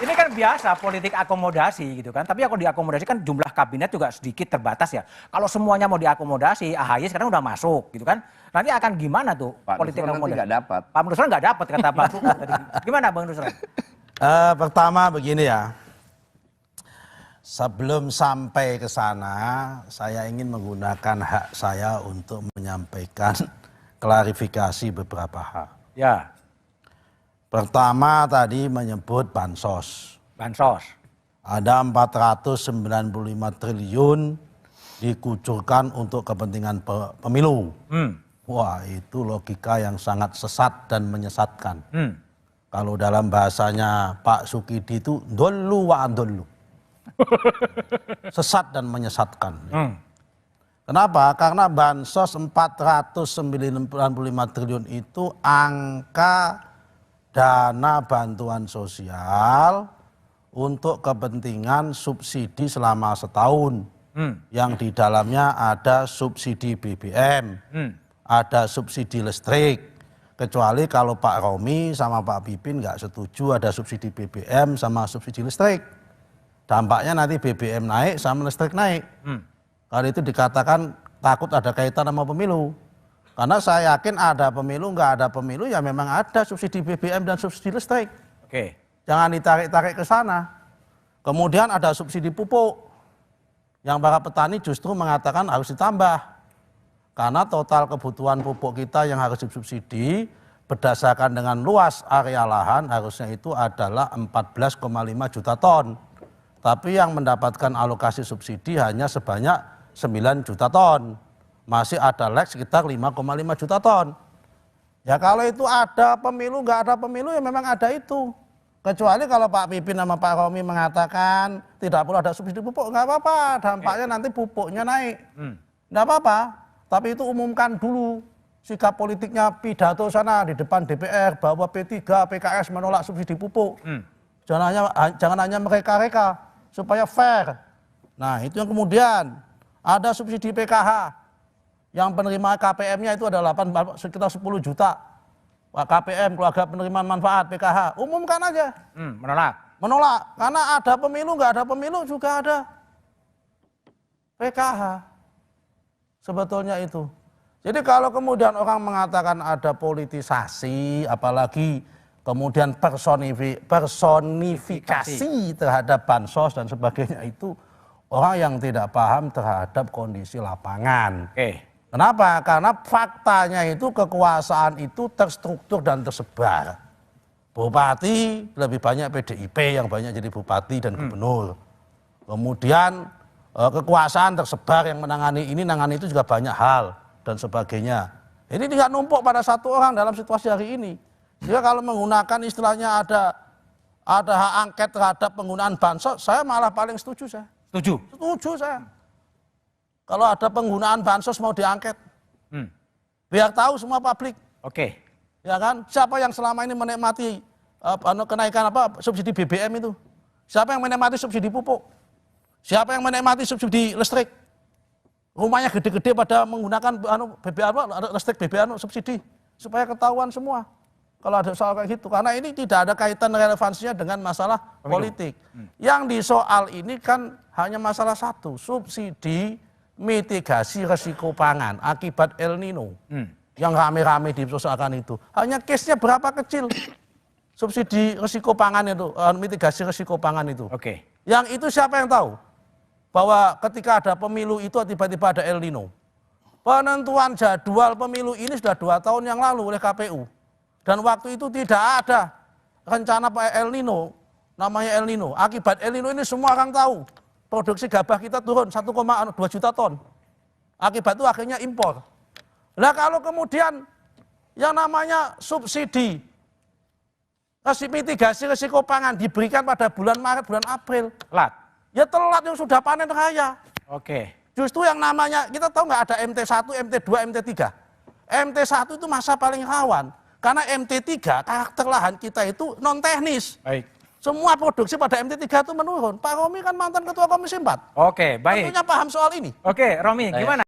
Ini kan biasa politik akomodasi gitu kan. Tapi kalau diakomodasi kan jumlah kabinet juga sedikit terbatas ya. Kalau semuanya mau diakomodasi, AHY sekarang udah masuk gitu kan. Nanti akan gimana tuh Pak politik Nusron akomodasi? nanti nggak dapat. Pak Nusron nggak dapat kata Bang Sukur tadi. Gimana Bang Nusron? Pertama begini ya. Sebelum sampai ke sana, saya ingin menggunakan hak saya untuk menyampaikan klarifikasi beberapa hal. Ya. Pertama tadi menyebut bansos. Bansos. Ada 495 triliun dikucurkan untuk kepentingan pemilu. Wah, itu logika yang sangat sesat dan menyesatkan. Kalau dalam bahasanya Pak Sukidi itu dolu wa andolu. Sesat dan menyesatkan. Kenapa? Karena bansos 495 triliun itu angka dana bantuan sosial untuk kepentingan subsidi selama setahun. Yang di dalamnya ada subsidi BBM, ada subsidi listrik. Kecuali kalau Pak Romi sama Pak Pipin nggak setuju ada subsidi BBM sama subsidi listrik. Dampaknya nanti BBM naik sama listrik naik. Kalau itu dikatakan takut ada kaitan sama pemilu. Karena saya yakin ada pemilu, nggak ada pemilu ya memang ada subsidi BBM dan subsidi listrik. Oke. Jangan ditarik-tarik ke sana. Kemudian ada subsidi pupuk. Yang para petani justru mengatakan harus ditambah. Karena total kebutuhan pupuk kita yang harus disubsidi berdasarkan dengan luas area lahan harusnya itu adalah 14,5 juta ton. Tapi yang mendapatkan alokasi subsidi hanya sebanyak 9 juta ton. Masih ada lag sekitar 5,5 juta ton. Ya kalau itu ada pemilu, nggak ada pemilu ya memang ada itu. Kecuali kalau Pak Pipin sama Pak Romi mengatakan tidak perlu ada subsidi pupuk, nggak apa-apa. Dampaknya nanti pupuknya naik. Nggak apa-apa. Tapi itu umumkan dulu sikap politiknya pidato sana di depan DPR bahwa P3, PKS menolak subsidi pupuk. Jangan hanya mereka-reka supaya fair. Nah itu yang kemudian ada subsidi PKH. Yang penerima KPM-nya itu ada sekitar 10 juta. KPM, keluarga penerimaan manfaat, PKH. Umumkan aja. Menolak. Menolak. Karena ada pemilu, nggak ada pemilu juga ada PKH. Sebetulnya itu. Jadi kalau kemudian orang mengatakan ada politisasi, apalagi kemudian personifikasi terhadap bansos dan sebagainya itu orang yang tidak paham terhadap kondisi lapangan. Kenapa? Karena faktanya itu kekuasaan itu terstruktur dan tersebar. Bupati lebih banyak PDIP yang banyak jadi bupati dan gubernur. Kemudian kekuasaan tersebar yang menangani ini, nangani itu juga banyak hal dan sebagainya. Ini tidak numpuk pada satu orang dalam situasi hari ini. Jika kalau menggunakan istilahnya ada hak angket terhadap penggunaan bansos, saya malah paling setuju saya. Setuju? Setuju saya. Kalau ada penggunaan bansos mau diangket. Biar tahu semua publik. Oke. Ya kan? Siapa yang selama ini menikmati kenaikan subsidi BBM itu? Siapa yang menikmati subsidi pupuk? Siapa yang menikmati subsidi listrik? Rumahnya gede-gede pada menggunakan listrik BBM subsidi supaya ketahuan semua. Kalau ada soal kayak gitu, karena ini tidak ada kaitan relevansinya dengan masalah politik. Yang disoal ini kan hanya masalah satu, subsidi mitigasi resiko pangan akibat El Nino. Yang rame-rame dipersoalkan itu. Hanya case-nya berapa kecil subsidi resiko pangan itu, mitigasi resiko pangan itu. Oke. Yang itu siapa yang tahu? Bahwa ketika ada pemilu itu tiba-tiba ada El Nino. Penentuan jadwal pemilu ini sudah 2 tahun yang lalu oleh KPU. Dan waktu itu tidak ada rencana El Nino, namanya El Nino. Akibat El Nino ini semua orang tahu. Produksi gabah kita turun 1,2 juta ton. Akibat itu akhirnya impor. Nah kalau kemudian yang namanya subsidi mitigasi risiko pangan diberikan pada bulan Maret, bulan April. Telat. Ya telat yang sudah panen raya. Oke. Justru yang namanya, kita tahu nggak ada MT1, MT2, MT3. MT1 itu masa paling rawan. Karena MT3 karakter lahan kita itu non teknis. Baik. Semua produksi pada MT3 itu menurun. Pak Romi kan mantan ketua Komisi 4. Oke, baik. Tentunya paham soal ini. Oke, Romi, gimana?